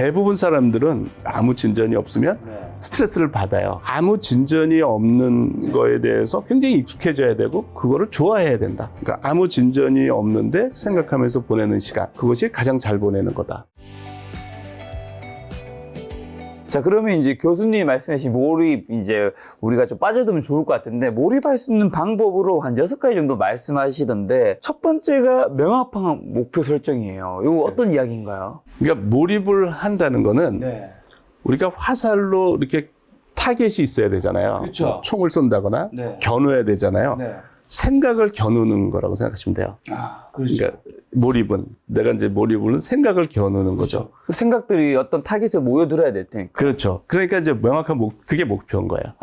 대부분 사람들은 아무 진전이 없으면 스트레스를 받아요. 아무 진전이 없는 거에 대해서 굉장히 익숙해져야 되고 그거를 좋아해야 된다. 그러니까 아무 진전이 없는데 생각하면서 보내는 시간, 그것이 가장 잘 보내는 거다. 자, 그러면 이제 교수님이 말씀하신 몰입, 이제 우리가 좀 빠져들면 좋을 것 같은데, 몰입할 수 있는 방법으로 한 6가지 정도 말씀하시던데, 첫 번째가 명확한 목표 설정이에요. 이거 어떤 이야기인가요? 그러니까 몰입을 한다는 거는 우리가 화살로 이렇게 타겟이 있어야 되잖아요. 그렇죠. 총을 쏜다거나 겨누어야 되잖아요. 생각을 겨누는 거라고 생각하시면 돼요. 그러니까 몰입은, 내가 이제 몰입은 생각을 겨누는 거죠. 그 생각들이 어떤 타겟에 모여들어야 될 테니까. 그렇죠. 그러니까 이제 명확한 그게 목표인 거예요.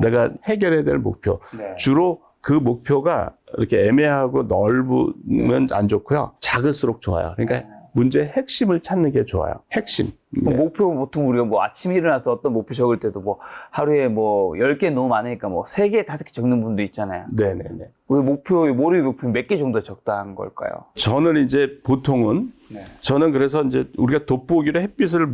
내가 해결해야 될 목표. 주로 그 목표가 이렇게 애매하고 넓으면 안 좋고요. 작을수록 좋아요. 그러니까 문제의 핵심을 찾는 게 좋아요. 핵심. 목표, 보통 우리가 뭐 아침에 일어나서 어떤 목표 적을 때도 뭐 하루에 뭐 10개 너무 많으니까 뭐 3개, 5개 적는 분도 있잖아요. 네네네. 그 몰입 목표 몇 개 정도 적당한 걸까요? 저는 이제 보통은, 저는 그래서 이제 우리가 돋보기로 햇빛을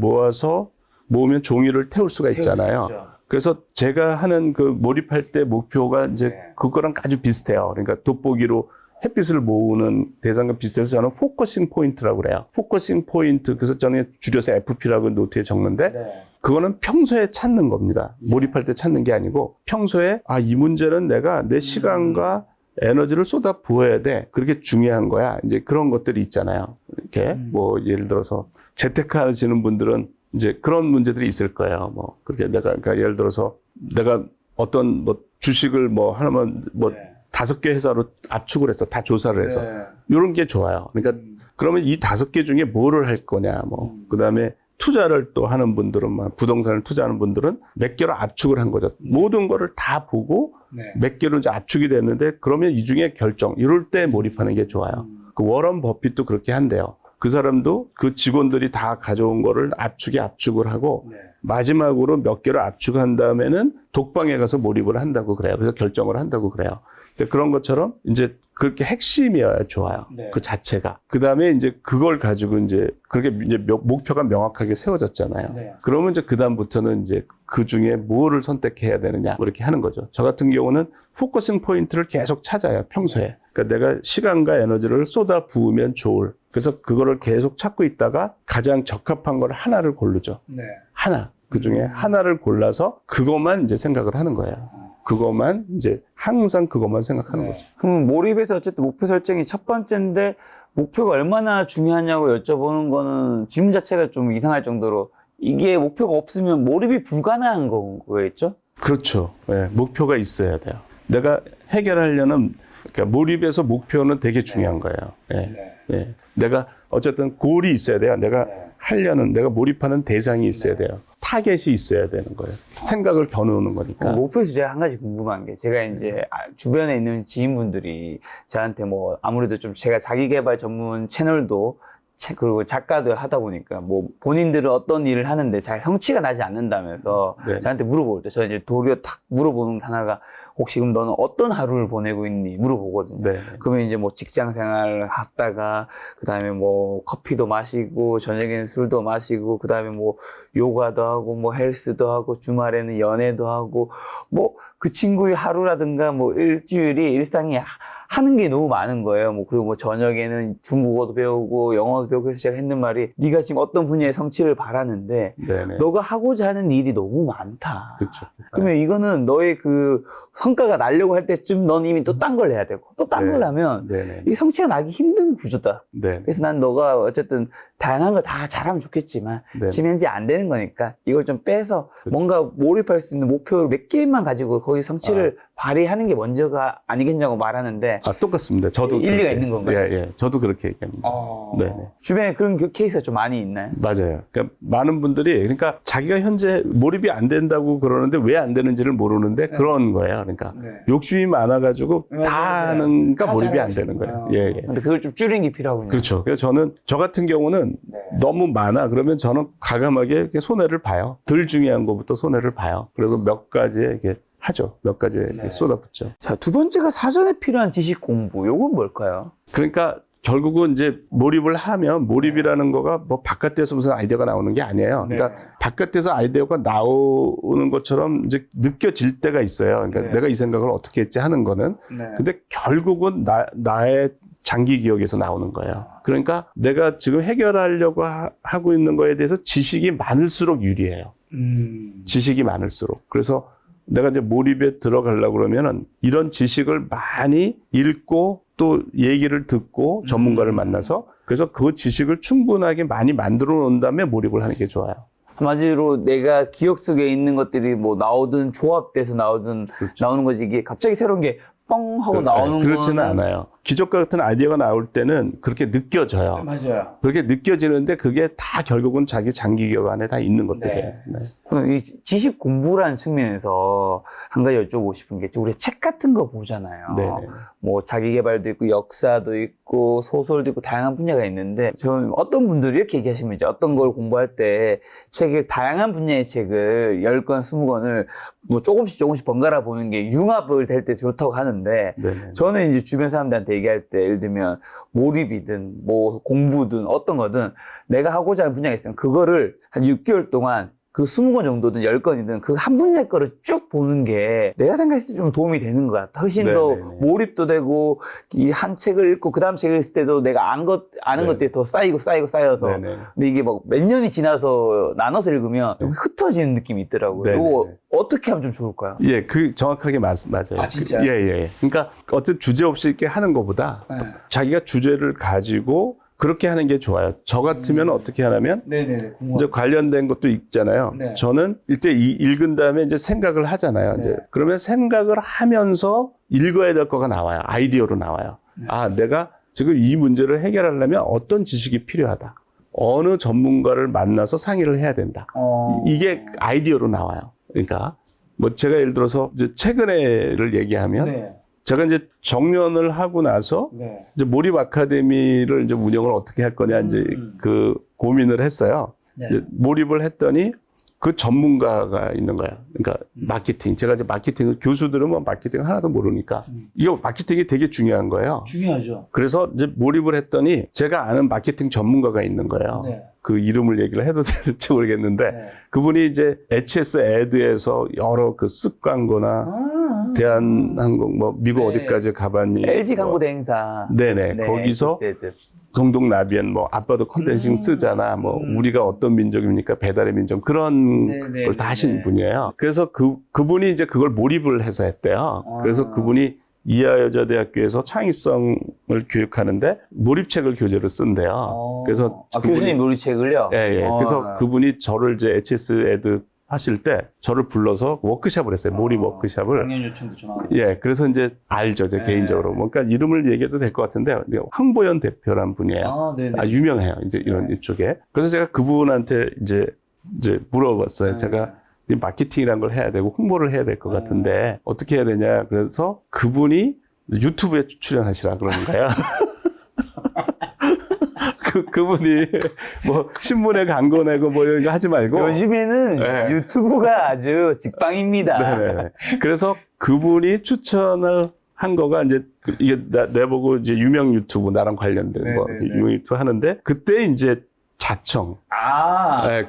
모으면 종이를 태울 수가 있잖아요. 그래서 제가 하는 그 몰입할 때 목표가 이제 그거랑 아주 비슷해요. 그러니까 돋보기로 햇빛을 모으는 대상과 비슷해서 저는 포커싱 포인트라고 그래요. 포커싱 포인트, 그래서 저는 줄여서 FP라고 노트에 적는데, 그거는 평소에 찾는 겁니다. 몰입할 때 찾는 게 아니고, 평소에, 이 문제는 내가 내 시간과 에너지를 쏟아 부어야 돼. 그렇게 중요한 거야. 이제 그런 것들이 있잖아요. 이렇게, 뭐, 예를 들어서, 재테크하시는 분들은 이제 그런 문제들이 있을 거예요. 뭐, 그렇게 그러니까 예를 들어서, 내가 어떤 뭐 주식을 뭐 하나만 뭐 5개 회사로 압축을 해서 다 조사를 해서 이런 게 좋아요. 그러니까 그러면 이 5개 중에 뭐를 할 거냐, 뭐 그다음에 투자를 또 하는 분들은 막 부동산을 투자하는 분들은 몇 개로 압축을 한 거죠. 모든 거를 다 보고 몇 개로 이제 압축이 됐는데 그러면 이 중에 결정, 이럴 때 몰입하는 게 좋아요. 그 워런 버핏도 그렇게 한대요. 그 사람도 그 직원들이 다 가져온 거를 압축을 하고 마지막으로 몇 개를 압축한 다음에는 독방에 가서 몰입을 한다고 그래요. 그래서 결정을 한다고 그래요. 그런 것처럼 이제 그렇게 핵심이어야 좋아요. 그 자체가. 그 다음에 이제 그걸 가지고 이제 그렇게 이제 목표가 명확하게 세워졌잖아요. 그러면 이제 그다음부터는 이제 그 중에 뭐를 선택해야 되느냐, 이렇게 하는 거죠. 저 같은 경우는 포커싱 포인트를 계속 찾아요, 평소에. 그러니까 내가 시간과 에너지를 쏟아 부으면 좋을. 그래서 그거를 계속 찾고 있다가 가장 적합한 걸 하나를 고르죠. 하나. 그 중에 하나를 골라서 그것만 이제 생각을 하는 거예요. 그것만 이제 항상 그것만 생각하는 거죠. 그럼 몰입에서 어쨌든 목표 설정이 첫 번째인데 목표가 얼마나 중요하냐고 여쭤보는 거는 질문 자체가 좀 이상할 정도로 이게 목표가 없으면 몰입이 불가능한 거겠죠? 그렇죠. 목표가 있어야 돼요. 내가 해결하려는, 그러니까 몰입에서 목표는 되게 중요한 거예요. 내가 어쨌든 골이 있어야 돼요. 내가 몰입하는 대상이 있어야 돼요. 타겟이 있어야 되는 거예요. 생각을 겨누는 거니까. 목표에서 제가 한 가지 궁금한 게, 제가 이제 주변에 있는 지인분들이 저한테 뭐 아무래도 좀 제가 자기개발 전문 채널도 그리고 작가도 하다 보니까 뭐 본인들은 어떤 일을 하는데 잘 성취가 나지 않는다면서 저한테 물어볼 때, 저 이제 도리어 탁 물어보는 하나가, 혹시 그럼 너는 어떤 하루를 보내고 있니? 물어보거든요. 그러면 이제 뭐 직장 생활을 하다가, 그 다음에 뭐 커피도 마시고, 저녁에는 술도 마시고, 그 다음에 뭐 요가도 하고, 뭐 헬스도 하고, 주말에는 연애도 하고, 뭐 그 친구의 하루라든가 뭐 일상이 하는 게 너무 많은 거예요. 뭐, 그리고 뭐 저녁에는 중국어도 배우고, 영어도 배우고. 그래서 제가 했는 말이, 네가 지금 어떤 분야의 성취를 바라는데, 너가 하고자 하는 일이 너무 많다. 그렇죠. 그러면 이거는 너의 그 성과가 나려고 할 때쯤 넌 이미 또 딴 걸 해야 되고, 또 딴 걸 하면 이 성취가 나기 힘든 구조다. 그래서 난 너가 어쨌든 다양한 걸 다 잘하면 좋겠지만, 지금 현재 안 되는 거니까 이걸 좀 빼서 뭔가 몰입할 수 있는 목표를 몇 개만 가지고 거기 성취를 발휘하는 게 먼저가 아니겠냐고 말하는데. 똑같습니다. 저도 일리가 있는 건가요? 저도 그렇게 얘기합니다. 주변에 그런 케이스가 좀 많이 있나요? 맞아요. 그러니까 많은 분들이, 그러니까 자기가 현재 몰입이 안 된다고 그러는데 왜 안 되는지를 모르는데 그런 거예요. 그러니까 욕심이 많아가지고 다 하는가 몰입이 안 되는 거예요. 근데 그걸 좀 줄이는 게 필요하군요. 그렇죠. 그래서 저 같은 경우는 너무 많아. 그러면 저는 과감하게 이렇게 손해를 봐요. 덜 중요한 것부터 손해를 봐요. 그리고 몇 가지에 이렇게 하죠. 몇 가지에 이렇게 쏟아붓죠. 자, 두 번째가 사전에 필요한 지식 공부. 요건 뭘까요? 그러니까 결국은 이제 몰입을 하면 몰입이라는 거가 뭐 바깥에서 무슨 아이디어가 나오는 게 아니에요. 그러니까 바깥에서 아이디어가 나오는 것처럼 이제 느껴질 때가 있어요. 그러니까 내가 이 생각을 어떻게 했지 하는 거는. 근데 결국은 나의 장기 기억에서 나오는 거예요. 그러니까 내가 지금 해결하려고 하고 있는 거에 대해서 지식이 많을수록 유리해요. 지식이 많을수록. 그래서 내가 이제 몰입에 들어가려고 그러면은 이런 지식을 많이 읽고 또 얘기를 듣고 전문가를 만나서 그래서 그 지식을 충분하게 많이 만들어 놓은 다음에 몰입을 하는 게 좋아요. 한마디로 내가 기억 속에 있는 것들이 뭐 나오든 조합돼서 나오든 나오는 거지 이게 갑자기 새로운 게 뻥 하고 나오는 그렇지는 거는 않아요. 기적과 같은 아이디어가 나올 때는 그렇게 느껴져요. 맞아요. 그렇게 느껴지는데 그게 다 결국은 자기 장기 기억 안에 다 있는 것들이에요. 네. 그럼 이 지식 공부라는 측면에서 한 가지 여쭤보고 싶은 게 우리 책 같은 거 보잖아요. 네네. 뭐 자기 개발도 있고 역사도 있고 소설도 있고 다양한 분야가 있는데 저는 어떤 분들이 이렇게 얘기하시면 이제 어떤 걸 공부할 때 책을 다양한 분야의 책을 10권, 20권을 뭐 조금씩 번갈아 보는 게 융합을 될 때 좋다고 하는데 네네. 저는 이제 주변 사람들한테 얘기할 때 예를 들면 몰입이든 뭐 공부든 어떤 거든 내가 하고자 하는 분야가 있으면 그거를 한 6개월 동안 그 20권 정도든 10권이든 그 한 분야 거를 쭉 보는 게 내가 생각했을 때 좀 도움이 되는 것 같아. 훨씬 더 몰입도 되고 이 한 책을 읽고 그 다음 책을 읽을 때도 내가 아는 것들이 더 쌓여서 근데 이게 막 몇 년이 지나서 나눠서 읽으면 좀 흩어지는 느낌이 있더라고요. 이거 어떻게 하면 좀 좋을까요? 예, 그 정확하게 맞아요. 아, 진짜요? 예. 그러니까 어떤 주제 없이 이렇게 하는 것보다 자기가 주제를 가지고 그렇게 하는 게 좋아요. 저 같으면 어떻게 하냐면 이제 관련된 것도 있잖아요. 저는 일단 읽은 다음에 이제 생각을 하잖아요. 이제 그러면 생각을 하면서 읽어야 될 거가 나와요. 아이디어로 나와요. 아, 내가 지금 이 문제를 해결하려면 어떤 지식이 필요하다. 어느 전문가를 만나서 상의를 해야 된다. 이게 아이디어로 나와요. 그러니까 뭐 제가 예를 들어서 이제 최근에를 얘기하면 제가 이제 정년을 하고 나서 이제 몰입 아카데미를 이제 운영을 어떻게 할 거냐 이제 그 고민을 했어요. 이제 몰입을 했더니 그 전문가가 있는 거예요. 그러니까 마케팅. 제가 이제 마케팅을 교수들은 뭐 마케팅 하나도 모르니까 이거 마케팅이 되게 중요한 거예요. 중요하죠. 그래서 이제 몰입을 했더니 제가 아는 마케팅 전문가가 있는 거예요. 그 이름을 얘기를 해도 될지 모르겠는데 그분이 이제 HS 애드에서 여러 그 쓱 광고나 대한항공 뭐 미국 어디까지 가봤니? LG 광고 대행사. 거기서 동동 나비엔 뭐 아빠도 컨덴싱 쓰잖아. 뭐 우리가 어떤 민족입니까? 배달의 민족 그런 걸 다 하신 분이에요. 그래서 그분이 이제 그걸 몰입을 해서 했대요. 그래서 그분이 이하여자대학교에서 창의성을 교육하는데 몰입책을 교재로 쓴대요. 그래서 교수님 몰입책을요? 예. 그래서 그분이 저를 이제 HS 애드 하실 때 저를 불러서 워크숍을 했어요. 몰입 워크숍을. 강연 요청도 좀 하고. 예, 그래서 이제 알죠, 제 개인적으로. 그러니까 이름을 얘기해도 될 것 같은데 황보연 대표란 분이에요. 유명해요, 이제 이런 이쪽에. 그래서 제가 그분한테 이제 물어봤어요. 제가 마케팅이라는 걸 해야 되고 홍보를 해야 될 것 같은데 어떻게 해야 되냐. 그래서 그분이 유튜브에 출연하시라 그러는 거예요. 그분이 뭐 신문에 광고 내고 뭐 이런 거 하지 말고 요즘에는 유튜브가 아주 직방입니다. 그래서 그분이 추천을 한 거가 이제 이게 내보고 이제 유명 유튜브 나랑 관련된 거 유명 유튜브 하는데 그때 이제 자청.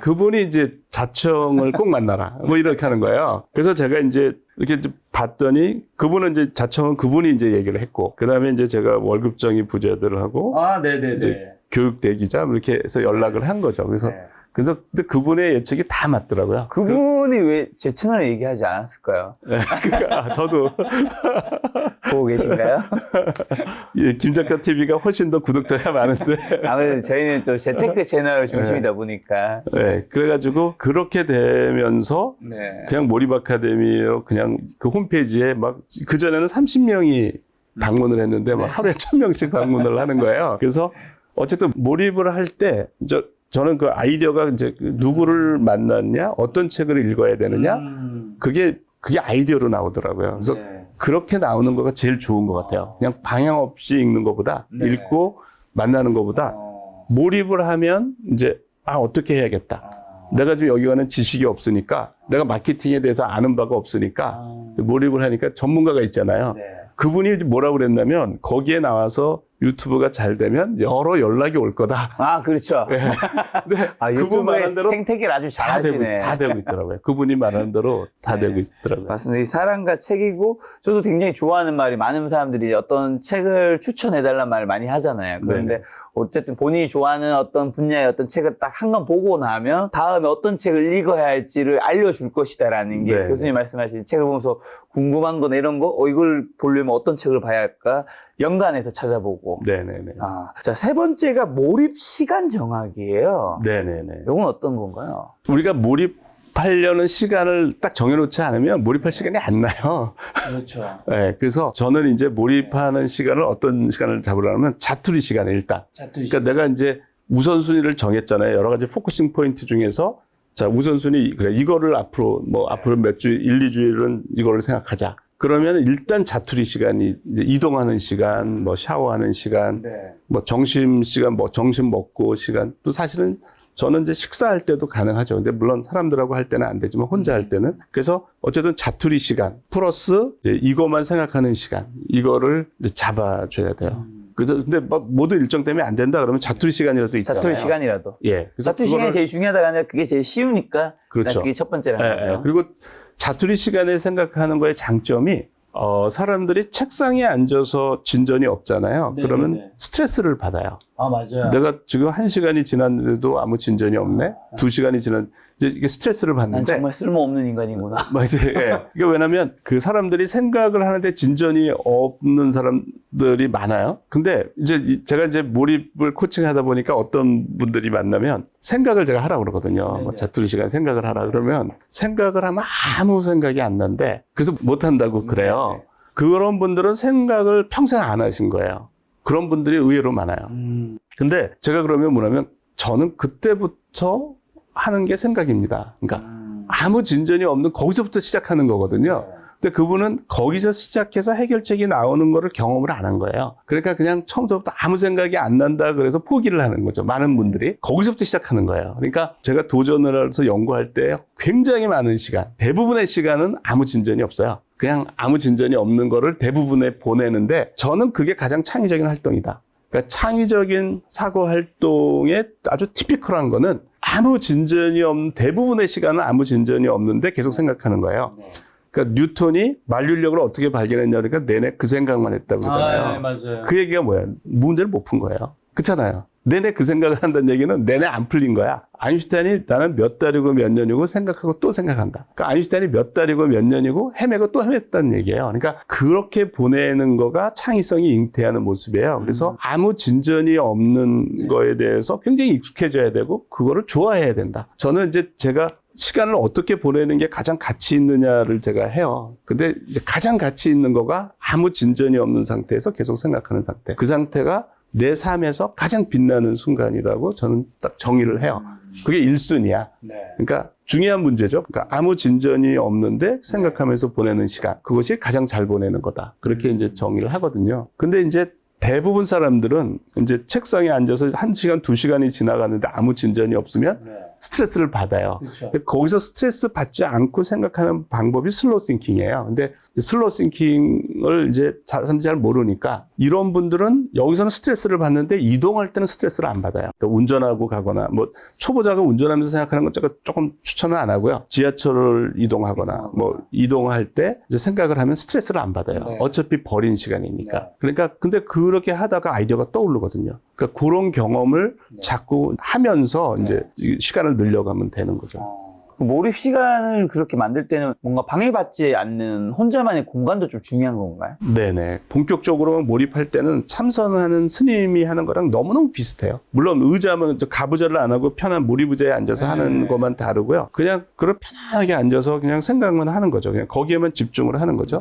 그분이 이제 자청을 꼭 만나라. 뭐 이렇게 하는 거예요. 그래서 제가 이제 이렇게 봤더니 그분은 이제 자청은 그분이 이제 얘기를 했고 그다음에 이제 제가 월급쟁이 부자들하고 이제 교육 대기자 이렇게 해서 연락을 한 거죠. 그래서 근데 그분의 예측이 다 맞더라고요. 그분이 왜 제 채널에 얘기하지 않았을까요? 저도 보고 계신가요? 예, 김작가 TV가 훨씬 더 구독자가 많은데 아무래도 저희는 좀 재테크 채널 중심이다 보니까. 그래가지고 그렇게 되면서 그냥 몰입 아카데미로 그냥 그 홈페이지에 막 그 전에는 30명이 방문을 했는데 막 하루에 1000명씩 방문을 하는 거예요. 그래서 어쨌든 몰입을 할 때 저는 그 아이디어가 이제 누구를 만났냐, 어떤 책을 읽어야 되느냐, 그게 아이디어로 나오더라고요. 그래서 그렇게 나오는 거가 제일 좋은 것 같아요. 그냥 방향 없이 읽는 것보다, 읽고 만나는 것보다 몰입을 하면 이제, 어떻게 해야겠다. 내가 지금 여기 가는 지식이 없으니까, 내가 마케팅에 대해서 아는 바가 없으니까, 몰입을 하니까 전문가가 있잖아요. 그분이 뭐라고 그랬냐면, 거기에 나와서 유튜브가 잘 되면 여러 연락이 올 거다. 아, 그렇죠. 네. 아, 그분 유튜브의 말한 대로 생태계를 아주 잘하시네. 다 되고 있더라고요. 그분이 말한 대로 다 네. 되고 있더라고요. 맞습니다. 이 사랑과 책이고, 저도 굉장히 좋아하는 말이 많은 사람들이 어떤 책을 추천해달라는 말을 많이 하잖아요. 그런데 네네. 어쨌든 본인이 좋아하는 어떤 분야의 어떤 책을 딱 한 권 보고 나면 다음에 어떤 책을 읽어야 할지를 알려줄 것이다라는 게 네네. 교수님 말씀하신 책을 보면서 궁금한 거나 이런 거, 이걸 보려면 어떤 책을 봐야 할까? 연관해서 찾아보고. 네네네. 아, 자, 세 번째가 몰입 시간 정하기예요. 네네네. 이건 어떤 건가요? 우리가 몰입하려는 시간을 딱 정해놓지 않으면 몰입할 시간이 안 나요. 그렇죠. 네, 그래서 저는 이제 몰입하는 시간을 어떤 시간을 잡으려면 자투리 시간에 일단. 그러니까 내가 이제 우선순위를 정했잖아요. 여러 가지 포커싱 포인트 중에서 자, 우선순위, 그래, 이거를 앞으로 몇 주, 1, 2주일은 이거를 생각하자. 그러면 일단 자투리 시간이 이제 이동하는 시간, 뭐 샤워하는 시간, 뭐 점심 시간, 뭐 점심 먹고 시간. 또 사실은 저는 이제 식사할 때도 가능하죠. 근데 물론 사람들하고 할 때는 안 되지만 혼자 할 때는. 그래서 어쨌든 자투리 시간 플러스 이제 이거만 생각하는 시간. 이거를 이제 잡아줘야 돼요. 그래서 근데 막 모두 일정 때문에 안 된다 그러면 자투리 시간이라도 있잖아요. 자투리 시간이라도. 예. 그래서 자투리 시간이 제일 중요하다가 아니라 그게 제일 쉬우니까. 그렇죠. 그게 첫 번째라는 예, 거예요. 예. 그리고 자투리 시간에 생각하는 거의 장점이 사람들이 책상에 앉아서 진전이 없잖아요. 네, 그러면 네. 스트레스를 받아요. 아, 맞아요. 내가 지금 1시간이 지났는데도 아무 진전이 없네? 2시간이 지난, 이제 이게 스트레스를 난 받는데. 정말 쓸모없는 인간이구나. 맞아요. 예. 이게 왜냐면 그 사람들이 생각을 하는데 진전이 없는 사람들이 많아요. 근데 이제 제가 이제 몰입을 코칭하다 보니까 어떤 분들이 만나면 생각을 제가 하라고 그러거든요. 뭐 자투리 시간 생각을 하라 그러면 생각을 하면 아무 생각이 안 나는데 그래서 못 한다고 그래요. 그런 분들은 생각을 평생 안 하신 거예요. 그런 분들이 의외로 많아요. 근데 제가 그러면 뭐냐면 저는 그때부터 하는 게 생각입니다. 그러니까 아무 진전이 없는 거기서부터 시작하는 거거든요. 근데 그분은 거기서 시작해서 해결책이 나오는 거를 경험을 안 한 거예요. 그러니까 그냥 처음부터 아무 생각이 안 난다 그래서 포기를 하는 거죠. 많은 분들이 거기서부터 시작하는 거예요. 그러니까 제가 도전을 해서 연구할 때 굉장히 많은 시간, 대부분의 시간은 아무 진전이 없어요. 그냥 아무 진전이 없는 거를 대부분에 보내는데 저는 그게 가장 창의적인 활동이다. 그러니까 창의적인 사고 활동의 아주 티피컬한 거는 아무 진전이 없는, 대부분의 시간은 아무 진전이 없는데 계속 생각하는 거예요. 그러니까 뉴턴이 만류력을 어떻게 발견했냐 그러니까 내내 그 생각만 했다고 그러잖아요. 네, 맞아요. 그 얘기가 뭐야? 문제를 못 푼 거예요. 그렇잖아요. 내내 그 생각을 한다는 얘기는 내내 안 풀린 거야. 아인슈타인이 나는 몇 달이고 몇 년이고 생각하고 또 생각한다. 그러니까 아인슈타인이 몇 달이고 몇 년이고 헤매고 또 헤맸다는 얘기예요. 그러니까 그렇게 보내는 거가 창의성이 잉태하는 모습이에요. 그래서 아무 진전이 없는 거에 대해서 굉장히 익숙해져야 되고 그거를 좋아해야 된다. 저는 이제 제가 시간을 어떻게 보내는 게 가장 가치 있느냐를 제가 해요. 근데 이제 가장 가치 있는 거가 아무 진전이 없는 상태에서 계속 생각하는 상태. 그 상태가 내 삶에서 가장 빛나는 순간이라고 저는 딱 정의를 해요. 그게 1순위야. 그러니까 중요한 문제죠. 그러니까 아무 진전이 없는데 생각하면서 보내는 시간. 그것이 가장 잘 보내는 거다. 그렇게 이제 정의를 하거든요. 근데 이제 대부분 사람들은 이제 책상에 앉아서 1시간, 2시간이 지나가는데 아무 진전이 없으면 스트레스를 받아요. 근데 거기서 스트레스 받지 않고 생각하는 방법이 슬로우 싱킹이에요. 근데 슬로우 싱킹을 이제 사람들이 잘 모르니까 이런 분들은 여기서는 스트레스를 받는데 이동할 때는 스트레스를 안 받아요. 그러니까 운전하고 가거나 뭐 초보자가 운전하면서 생각하는 건 제가 조금 추천을 안 하고요. 지하철을 이동하거나 뭐 이동할 때 이제 생각을 하면 스트레스를 안 받아요. 어차피 버린 시간이니까. 그러니까 근데 그렇게 하다가 아이디어가 떠오르거든요. 그러니까 그런 경험을 자꾸 하면서 이제 시간을 늘려가면 되는 거죠. 그 몰입 시간을 그렇게 만들 때는 뭔가 방해받지 않는 혼자만의 공간도 좀 중요한 건가요? 네네. 본격적으로 몰입할 때는 참선하는 스님이 하는 거랑 너무너무 비슷해요. 물론 의자면 가부좌를 안 하고 편한 몰입 의자에 앉아서 하는 것만 다르고요. 그냥 그런 편하게 앉아서 그냥 생각만 하는 거죠. 그냥 거기에만 집중을 하는 거죠.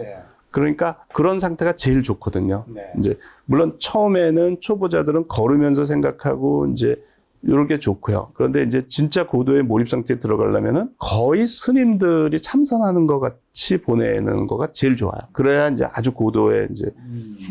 그러니까 그런 상태가 제일 좋거든요. 이제 물론 처음에는 초보자들은 걸으면서 생각하고 이제 이렇게 좋고요. 그런데 이제 진짜 고도의 몰입 상태에 들어가려면은 거의 스님들이 참선하는 것 같이 보내는 거가 제일 좋아요. 그래야 이제 아주 고도의 이제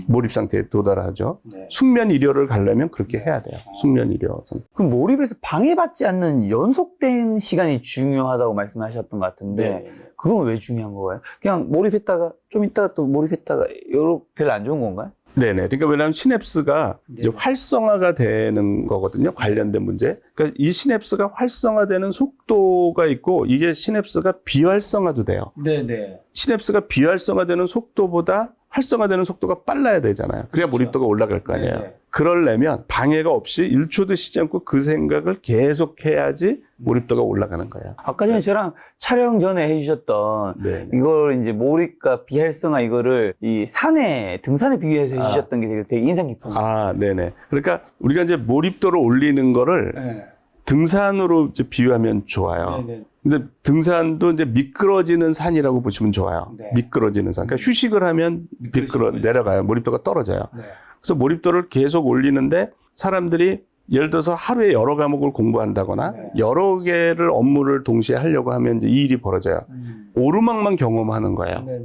몰입 상태에 도달하죠. 숙면 이료를 가려면 그렇게 해야 돼요. 숙면 이료. 그럼 몰입에서 방해받지 않는 연속된 시간이 중요하다고 말씀하셨던 것 같은데 그건 왜 중요한 거예요? 그냥 몰입했다가 좀 있다가 또 몰입했다가 이거 별로 안 좋은 건가요? 네네. 그러니까 왜냐하면 시냅스가 이제 활성화가 되는 거거든요. 관련된 문제. 그러니까 이 시냅스가 활성화되는 속도가 있고 이게 시냅스가 비활성화도 돼요. 네네. 시냅스가 비활성화되는 속도보다 활성화되는 속도가 빨라야 되잖아요. 그래야 몰입도가 올라갈 거 아니에요. 네네. 그러려면 방해가 없이 1초도 쉬지 않고 그 생각을 계속해야지 몰입도가 올라가는 거예요. 아까 전에 저랑 촬영 전에 해주셨던 네. 이걸 이제 몰입과 비활성화 이거를 이 산에 등산에 비교해서 해주셨던 게 되게 인상 깊었어요. 아, 네네. 그러니까 우리가 이제 몰입도를 올리는 거를 네. 등산으로 이제 비유하면 좋아요. 네네. 근데 등산도 이제 미끄러지는 산이라고 보시면 좋아요. 네. 미끄러지는 산. 그러니까 휴식을 하면 내려가요. 몰입도가 떨어져요. 네. 그래서 몰입도를 계속 올리는데 사람들이 예를 들어서 하루에 여러 과목을 공부한다거나 네. 여러 개를 업무를 동시에 하려고 하면 이제 이 일이 벌어져요. 오르막만 경험하는 거예요. 네네.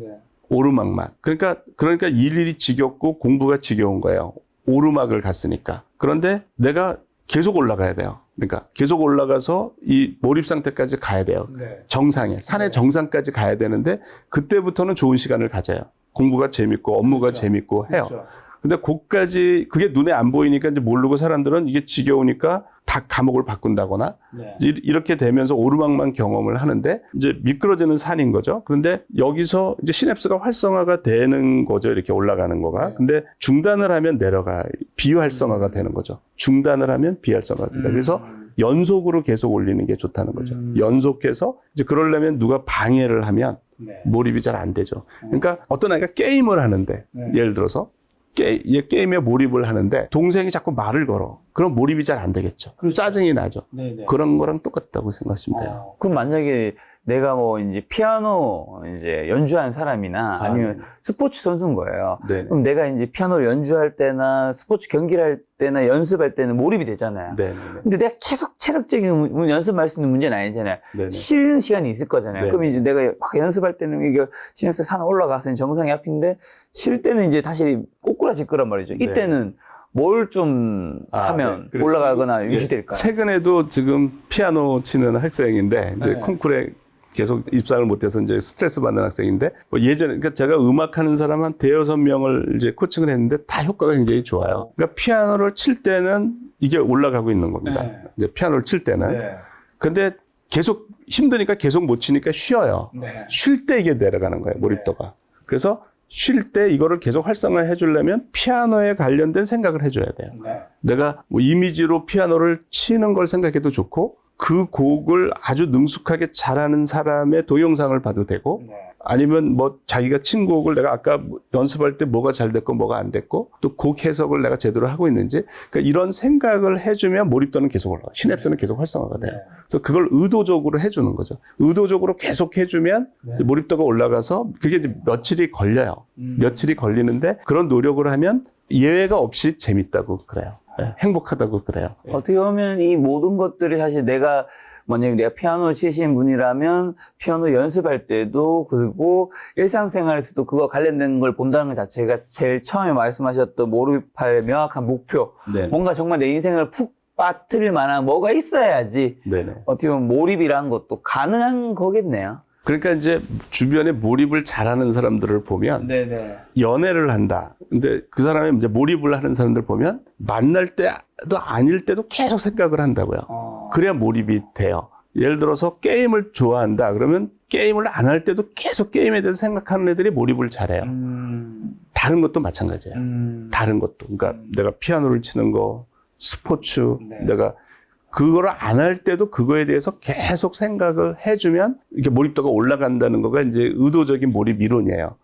오르막만. 그러니까 일일이 지겹고 공부가 지겨운 거예요. 오르막을 갔으니까. 그런데 내가 계속 올라가야 돼요. 그러니까 계속 올라가서 이 몰입 상태까지 가야 돼요. 네. 정상에, 산의 정상까지 가야 되는데 그때부터는 좋은 시간을 가져요. 공부가 재밌고 업무가 그렇죠. 재밌고 해요. 그렇죠. 근데 그까지 그게 눈에 안 보이니까 이제 모르고 사람들은 이게 지겨우니까 다 과목을 바꾼다거나 네. 이렇게 되면서 오르막만 경험을 하는데 이제 미끄러지는 산인 거죠. 그런데 여기서 이제 시냅스가 활성화가 되는 거죠. 이렇게 올라가는 거가. 네. 근데 중단을 하면 내려가 비활성화가 되는 거죠. 중단을 하면 비활성화가 된다. 그래서 연속으로 계속 올리는 게 좋다는 거죠. 연속해서 이제 그러려면 누가 방해를 하면 네. 몰입이 잘 안 되죠. 그러니까 어떤 아이가 게임을 하는데 네. 예를 들어서 게임에 몰입을 하는데 동생이 자꾸 말을 걸어. 그럼 몰입이 잘 안 되겠죠. 그렇죠. 짜증이 나죠. 네네. 그런 거랑 똑같다고 생각하시면 돼요. 그럼 만약에 내가 뭐 이제 피아노 이제 연주한 사람이나 아니면 스포츠 선수인 거예요. 네. 그럼 내가 이제 피아노를 연주할 때나 스포츠 경기를 할 때나 연습할 때는 몰입이 되잖아요. 네. 근데 내가 계속 체력적인 연습할 수 있는 문제는 아니잖아요. 네. 쉬는 시간이 있을 거잖아요. 네. 그럼 이제 내가 막 연습할 때는 이게 시내에서 산 올라가서 정상이 앞인데 쉴 때는 이제 다시 꼬꾸라질 거란 말이죠. 네. 이때는 뭘 좀 하면 네. 그렇지. 올라가거나 유지될까요? 최근에도 지금 피아노 치는 학생인데 이제 네. 콩쿠르에 계속 입상을 못해서 이제 스트레스 받는 학생인데 뭐 예전에 그러니까 제가 음악하는 사람 한 대여섯 명을 이제 코칭을 했는데 다 효과가 굉장히 좋아요. 그러니까 피아노를 칠 때는 이게 올라가고 있는 겁니다. 네. 이제 피아노를 칠 때는. 네. 근데 계속 힘드니까 계속 못 치니까 쉬어요. 네. 쉴 때 이게 내려가는 거예요. 몰입도가. 그래서 쉴 때 이거를 계속 활성화해 주려면 피아노에 관련된 생각을 해줘야 돼요. 네. 내가 뭐 이미지로 피아노를 치는 걸 생각해도 좋고 그 곡을 아주 능숙하게 잘하는 사람의 동영상을 봐도 되고 네. 아니면 뭐 자기가 친 곡을 내가 아까 연습할 때 뭐가 잘 됐고 뭐가 안 됐고 또 곡 해석을 내가 제대로 하고 있는지 그러니까 이런 생각을 해주면 몰입도는 계속 올라가. 시냅스는 계속 활성화가 돼요. 네. 그래서 그걸 의도적으로 해주는 거죠. 의도적으로 계속 해주면 네. 몰입도가 올라가서 그게 이제 며칠이 걸려요. 며칠이 걸리는데 그런 노력을 하면 예외가 없이 재밌다고 그래요. 네, 행복하다고 그래요. 어떻게 보면 이 모든 것들이 사실 만약에 내가 피아노 치신 분이라면 피아노 연습할 때도 그리고 일상생활에서도 그거 관련된 걸 본다는 것 자체가 제일 처음에 말씀하셨던 몰입할 명확한 목표. 네. 뭔가 정말 내 인생을 푹 빠뜨릴 만한 뭐가 있어야지 네네. 어떻게 보면 몰입이라는 것도 가능한 거겠네요. 그러니까 이제 주변에 몰입을 잘하는 사람들을 보면 네네. 연애를 한다. 근데 그 사람이 이제 몰입을 하는 사람들 보면 만날 때도 아닐 때도 계속 생각을 한다고요. 그래야 몰입이 돼요. 예를 들어서 게임을 좋아한다. 그러면 게임을 안 할 때도 계속 게임에 대해서 생각하는 애들이 몰입을 잘해요. 다른 것도 마찬가지예요. 다른 것도. 그러니까 내가 피아노를 치는 거, 스포츠, 네. 내가 그거를 안 할 때도 그거에 대해서 계속 생각을 해주면 이렇게 몰입도가 올라간다는 거가 이제 의도적인 몰입 이론이에요.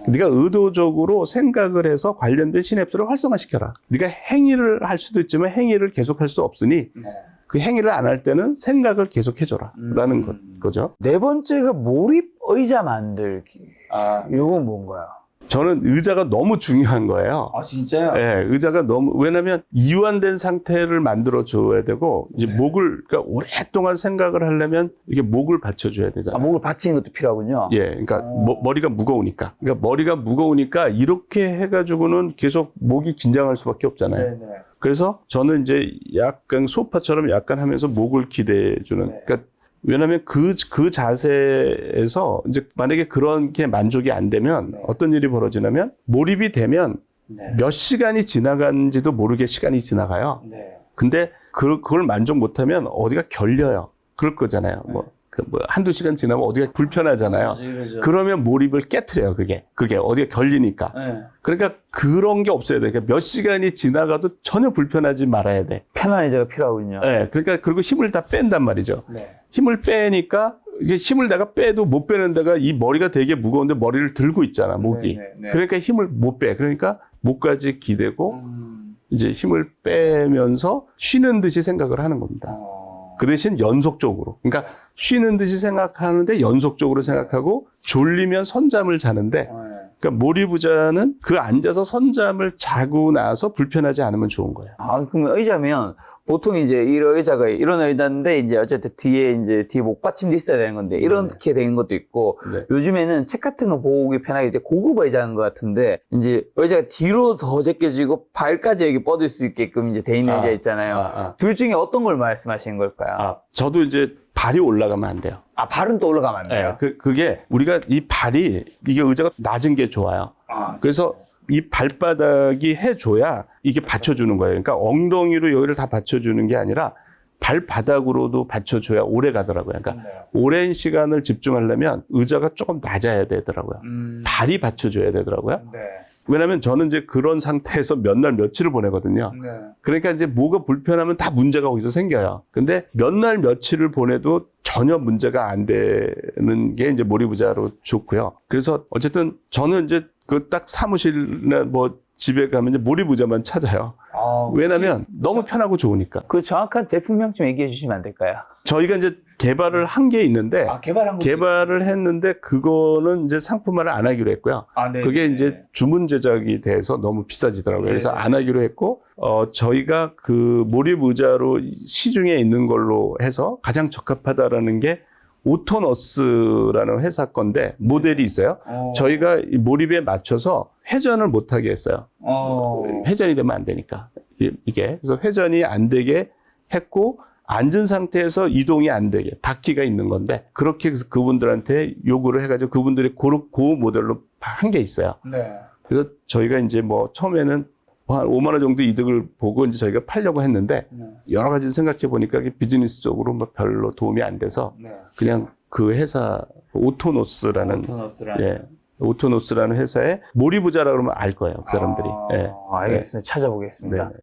네가 의도적으로 생각을 해서 관련된 시냅스를 활성화시켜라. 네가 행위를 할 수도 있지만 행위를 계속 할 수 없으니 네. 그 행위를 안 할 때는 생각을 계속 해줘라. 라는 거죠. 네 번째가 몰입 의자 만들기. 아, 이건 뭔가요? 저는 의자가 너무 중요한 거예요. 아 진짜요? 네, 의자가 너무, 왜냐면 이완된 상태를 만들어 줘야 되고, 이제 목을, 그러니까 오랫동안 생각을 하려면 이게 목을 받쳐줘야 되잖아요. 목을 받치는 것도 필요하군요. 예, 그러니까 머리가 무거우니까. 그러니까 머리가 무거우니까 이렇게 해가지고는 계속 목이 긴장할 수밖에 없잖아요. 네네. 그래서 저는 이제 약간 소파처럼 약간 하면서 목을 기대해주는. 네. 그러니까 왜냐하면 그 자세에서 이제 만약에 그런 게 만족이 안 되면 네. 어떤 일이 벌어지냐면 몰입이 되면 네. 몇 시간이 지나간지도 모르게 시간이 지나가요. 네. 근데 그걸 만족 못하면 어디가 결려요. 그럴 거잖아요. 뭐 한두 시간 지나면 어디가 불편하잖아요. 맞아요. 그러면 몰입을 깨트려요, 그게 어디가 결리니까. 네. 그러니까 그런 게 없어야 돼. 그러니까 몇 시간이 지나가도 전혀 불편하지 말아야 돼. 편한 의자가 필요하군요. 네, 그러니까 그리고 힘을 다 뺀단 말이죠. 네. 힘을 빼니까 이게 힘을 내가 빼도 못 빼는 데가 이 머리가 되게 무거운데 머리를 들고 있잖아, 목이. 네. 그러니까 힘을 못 빼. 그러니까 목까지 기대고 이제 힘을 빼면서 쉬는 듯이 생각을 하는 겁니다. 그 대신 연속적으로. 그러니까 쉬는 듯이 생각하는데 연속적으로 생각하고 졸리면 선잠을 자는데 그러니까 몰입의자는 그 앉아서 선잠을 자고 나서 불편하지 않으면 좋은 거예요. 아, 그러면 의자면 보통 이제 이런 의자가 이런 의자인데 이제 어쨌든 뒤에 목받침도 있어야 되는 건데 이렇게 되는 것도 있고 네. 요즘에는 책 같은 거 보기 편하게 이제 고급 의자인 것 같은데 이제 의자가 뒤로 더 제껴지고 발까지 여기 뻗을 수 있게끔 이제 돼 있는 의자 있잖아요. 둘 중에 어떤 걸 말씀하시는 걸까요? 저도 이제 발이 올라가면 안 돼요. 아, 발은 또 올라가면 안 돼요? 네, 그게 우리가 이 발이 이게 의자가 낮은 게 좋아요. 그래서 이 발바닥이 해줘야 이게 받쳐주는 거예요. 그러니까 엉덩이로 여기를 다 받쳐주는 게 아니라 발바닥으로도 받쳐줘야 오래 가더라고요. 그러니까 오랜 시간을 집중하려면 의자가 조금 낮아야 되더라고요. 발이 받쳐줘야 되더라고요. 네. 왜냐면 저는 이제 그런 상태에서 몇 날 며칠을 보내거든요. 네. 그러니까 이제 뭐가 불편하면 다 문제가 거기서 생겨요. 근데 몇 날 며칠을 보내도 전혀 문제가 안 되는 게 이제 몰입의자로 좋고요. 그래서 어쨌든 저는 이제 그 딱 사무실이나 뭐 집에 가면 이제 몰입의자만 찾아요. 왜냐면 너무 편하고 좋으니까. 그 정확한 제품명 좀 얘기해 주시면 안 될까요? 저희가 이제 개발을 한 게 있는데 개발한 거. 개발을 했는데 그거는 이제 상품화를 안 하기로 했고요. 네. 그게 이제 주문 제작이 돼서 너무 비싸지더라고요. 그래서 안 하기로 했고, 저희가 그 몰입 의자로 시중에 있는 걸로 해서 가장 적합하다라는 게 오토너스라는 회사 건데 모델이 있어요. 저희가 이 몰입에 맞춰서 회전을 못하게 했어요. 회전이 되면 안 되니까. 이게. 그래서 회전이 안 되게 했고, 앉은 상태에서 이동이 안 되게 바퀴가 있는 건데 그렇게 해서 그분들한테 요구를 해가지고 그분들이 그 모델로 한 게 있어요. 네. 그래서 저희가 이제 뭐 처음에는 한 5만 원 정도 이득을 보고 이제 저희가 팔려고 했는데 여러 가지 생각해 보니까 비즈니스적으로 뭐 별로 도움이 안 돼서 그냥 그 회사 오토노스라는 오토노스라는 회사에 몰입의자라고 그러면 알 거예요. 그 사람들이. 알겠습니다. 찾아보겠습니다. 네.